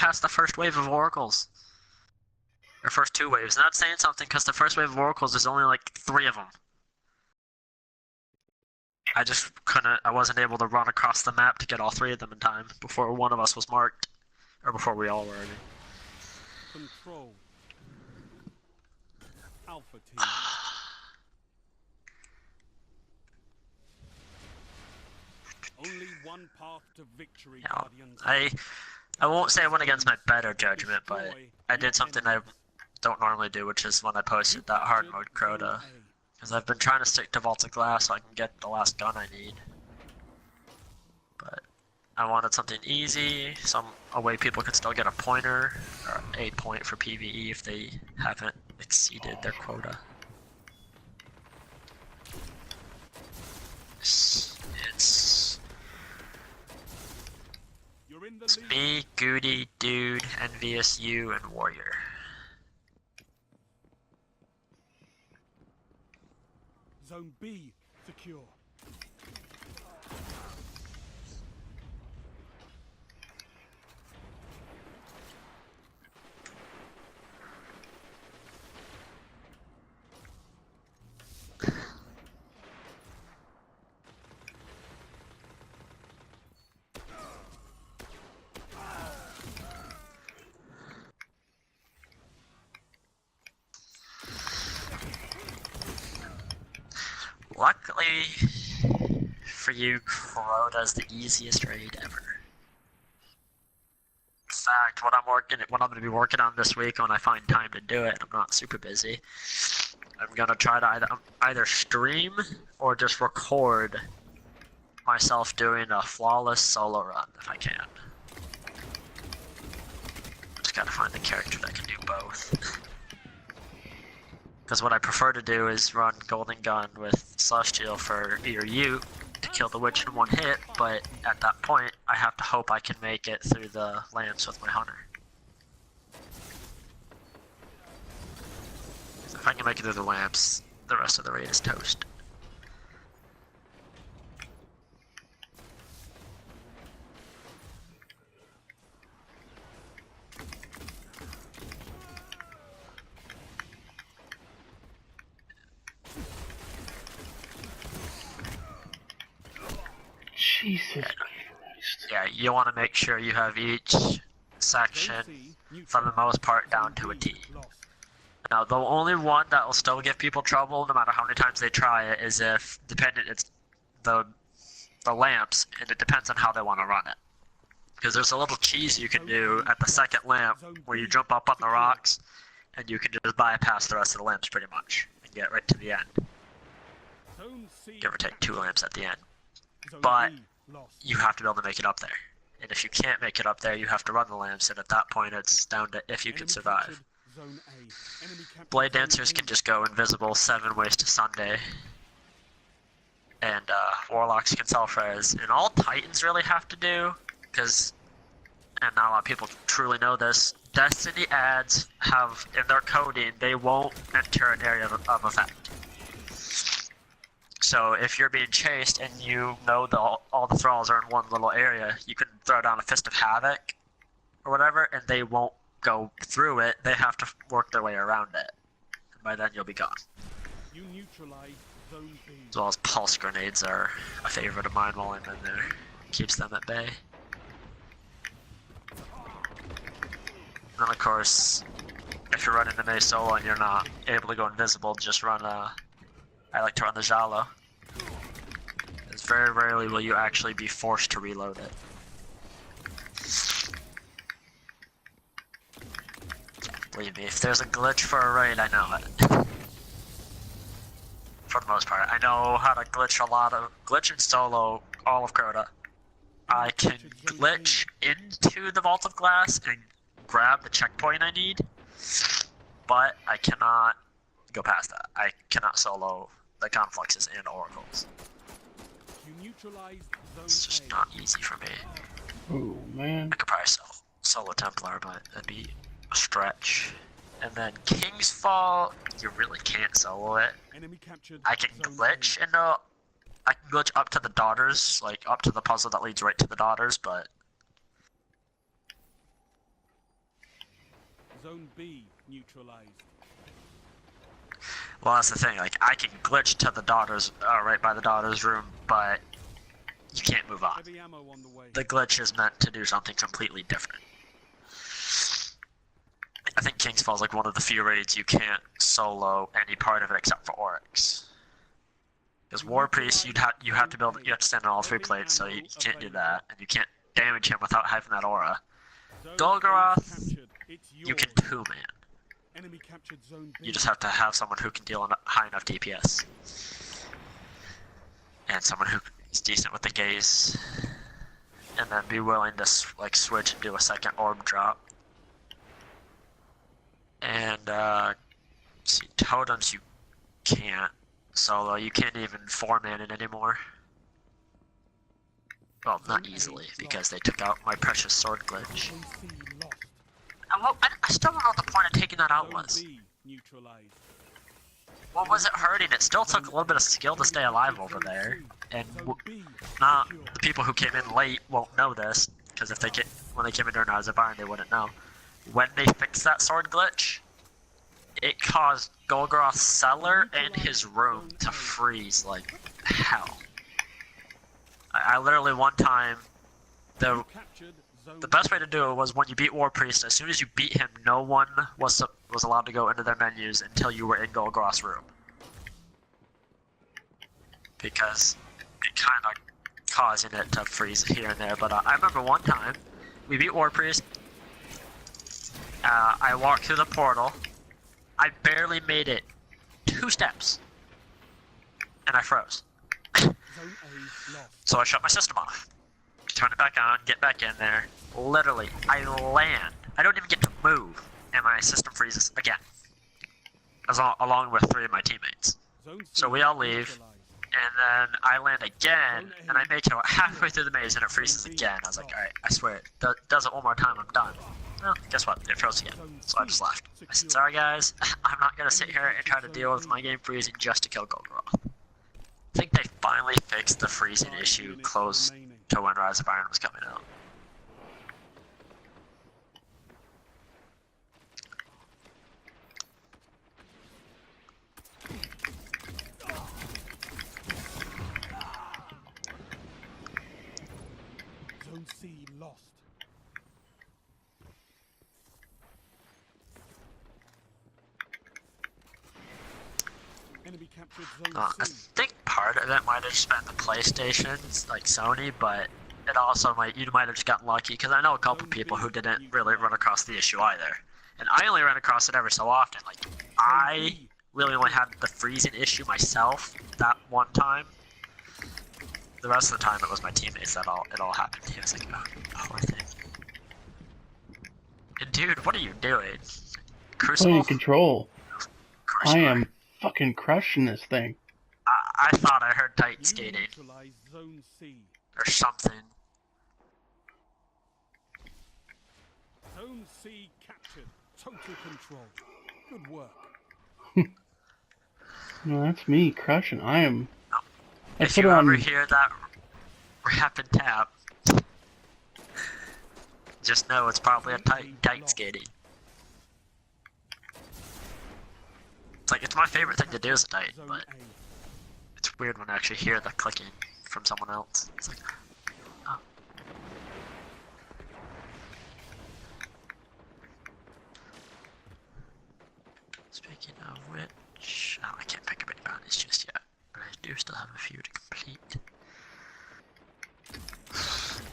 past the first wave of oracles. Or first 2 waves. Not saying something because the first wave of oracles, there's only like 3 of them. I just I wasn't able to run across the map to get all 3 of them in time before one of us was marked. Or before we all were, I mean. Control. Alpha team. Only one path to victory, Yeah, Guardians. I won't say I went against my better judgment, but I did something I don't normally do, which is when I posted that hard mode Crota. Because I've been trying to stick to Vault of Glass so I can get the last gun I need. But I wanted something easy, a way people could still get a pointer, or a point for PvE if they haven't exceeded their quota. It's me, Goody, Dude, Envious You, and Warrior. Zone B secure. Luckily for you, Crota's the easiest raid ever. In fact, what I'm going to be working on this week when I find time to do it, I'm not super busy, I'm going to try to either stream or just record myself doing a flawless solo run if I can. Just gotta find the character that can do both. Because what I prefer to do is run Golden Gun with Celestial for you to kill the witch in 1 hit, but at that point, I have to hope I can make it through the lamps with my hunter. If I can make it through the lamps, the rest of the raid is toast. Jesus Christ. Yeah, you want to make sure you have each section, for the most part, down to a T. Now, the only one that will still give people trouble, no matter how many times they try it, is if, it's the lamps, and it depends on how they want to run it. Because there's a little cheese you can do at the second lamp, where you jump up on the rocks, and you can just bypass the rest of the lamps pretty much, and get right to the end. Give or take 2 lamps at the end. But you have to be able to make it up there. And if you can't make it up there, you have to run the lamps, and at that point it's down to if you can survive. Blade Dancers can just go invisible 7 ways to Sunday. And Warlocks can self-res. And all Titans really have to do, because, and not a lot of people truly know this, Destiny ads have, in their coding, they won't enter an area of effect. So if you're being chased and you know all the thralls are in one little area, you can throw down a Fist of Havoc or whatever, and they won't go through it. They have to work their way around it. And by then you'll be gone. You neutralize zone B. As well as pulse grenades are a favorite of mine while I'm in there. Keeps them at bay. And of course, if you're running the Mei solo and you're not able to go invisible, just run I like to run the Jalo. Because very rarely will you actually be forced to reload it. Believe me, if there's a glitch for a raid, I know it. For the most part. I know how to glitch in solo all of Crota. I can glitch into the Vault of Glass and grab the checkpoint I need, but I cannot go past that. I cannot solo the Confluxes and Oracles. It's just not easy for me. Oh man. I could probably solo Templar, but that'd be a stretch. And then King's Fall, you really can't solo it. I can glitch I can glitch up to the Daughters, like up to the puzzle that leads right to the Daughters, but Zone B neutralized. Well, that's the thing. Like, I can glitch to the daughter's, right by the daughter's room, but you can't move on. Heavy ammo on the way. The glitch is meant to do something completely different. I think King's Fall is like one of the few raids you can't solo any part of it except for Oryx. Because War Priest, you have to stand on all 3 plates, so you can't do that, and you can't damage him without having that aura. Golgoroth, you can 2-man. Enemy captured zone B. You just have to have someone who can deal high enough DPS. And someone who is decent with the gaze. And then be willing to like switch and do a second orb drop. And see, totems you can't solo. You can't even 4-man it anymore. Well, not easily, because they took out my precious sword glitch. Well, I still don't know what the point of taking that out was. What was it hurting? It still took a little bit of skill to stay alive over there. And not the people who came in late won't know this, because if when they came in during Rise of Iron, they wouldn't know. When they fixed that sword glitch, it caused Golgoroth's cellar and his room to freeze like hell. I literally one time, the best way to do it was when you beat War Priest, as soon as you beat him, no one was allowed to go into their menus until you were in Golgoroth's room. Because it kind of causing it to freeze here and there, but I remember one time, we beat War Priest, I walked through the portal, I barely made it 2 steps, and I froze. So I shut my system off, turn it back on, get back in there. Literally, I land. I don't even get to move, and my system freezes again. Along with 3 of my teammates. So we all leave, and then I land again, and I make it about halfway through the maze, and it freezes again. I was like, alright, I swear, it does it one more time, I'm done. Well, guess what? It froze again. So I just left. I said, sorry guys, I'm not gonna sit here and try to deal with my game freezing just to kill Golgoroth. I think they finally fixed the freezing issue close to when Rise of Iron was coming out. Zone C lost. Enemy captured zone I C. think part of it might have just been the PlayStations, like Sony, but it also you might have just gotten lucky, because I know a couple people who didn't really run across the issue either. And I only ran across it every so often. Like, I really only had the freezing issue myself that one time. The rest of the time it was my teammates that it all happened. He was like, oh, poor thing. And dude, what are you doing? Crucible? Playing control. I Crucible. am fucking crushing this thing. I thought I heard tight skating. Neutralize zone C. Or something. Zone C captured. Total control. Good work. No, that's me crushing. I am. I If put you on. ever hear that rap and tap, just know it's probably a tight skating. It's like, it's my favorite thing to do as a tight, Zone but A. it's weird when I actually hear the clicking from someone else. It's like, oh. Speaking of which, oh, I can't pick up any bounties just yet, but I do still have a few to complete.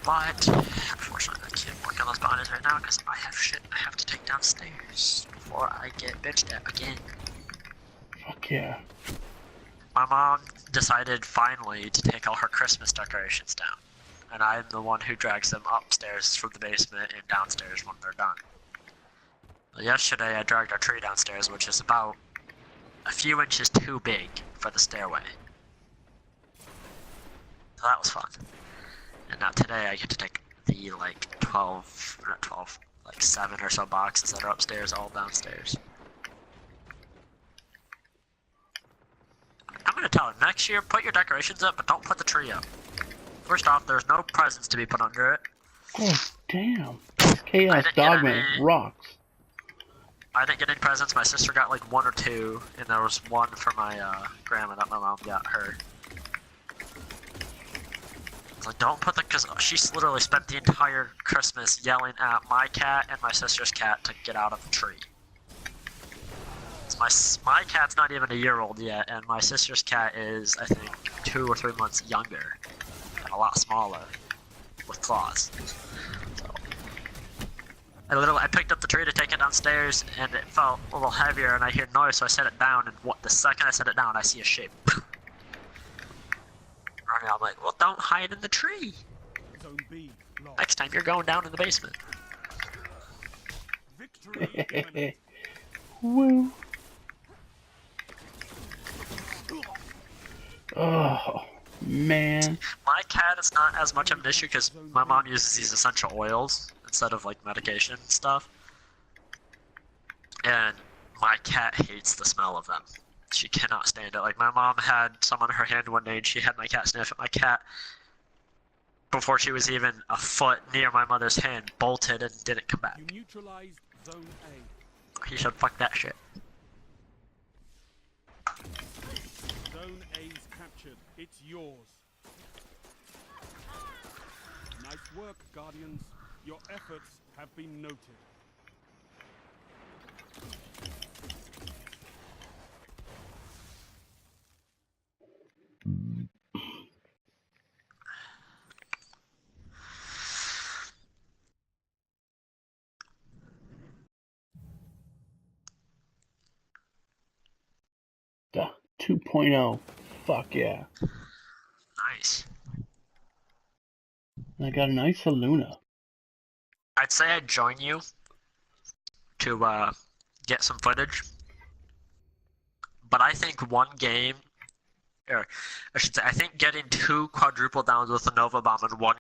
But, unfortunately, I can't work on those bounties right now because I have shit I have to take downstairs before I get bitched at again. Fuck yeah. My mom decided finally to take all her Christmas decorations down, and I'm the one who drags them upstairs from the basement and downstairs when they're done. Well, yesterday I dragged our tree downstairs, which is about a few inches too big for the stairway. So that was fun. And now today I get to take the like 7 or so boxes that are upstairs all downstairs. I'm gonna tell her, next year put your decorations up, but don't put the tree up. First off, there's no presents to be put under it. Oh, damn. Chaos didn't get Dogman any- rocks. I didn't get any presents. My sister got like 1 or 2, and there was 1 for my grandma that my mom got her. It's like, don't put the, because she literally spent the entire Christmas yelling at my cat and my sister's cat to get out of the tree. So my cat's not even a year old yet, and my sister's cat is, I think, 2 or 3 months younger and a lot smaller with claws. So I picked up the tree to take it downstairs, and it felt a little heavier, and I hear noise, so I set it down, and the second I set it down, I see a shape. Running, I'm like, well, don't hide in the tree. Zone B lost. Next time you're going down in the basement. Victory imminent. Woo. Oh, man. My cat is not as much of an issue because my mom uses these essential oils instead of like medication and stuff. And my cat hates the smell of them. She cannot stand it. Like, my mom had some on her hand one day and she had my cat sniff at my cat before she was even a foot near my mother's hand, bolted and didn't come back. You neutralized Zone A. He should fuck that shit. Zone A's captured. It's yours. Nice work, Guardians. Your efforts have been noted. The 2.0. Fuck yeah. Nice. I got a nice Luna. I'd say I'd join you to get some footage. But I think one game, or I should say, I think getting 2 quadruple downs with a Nova Bomb in one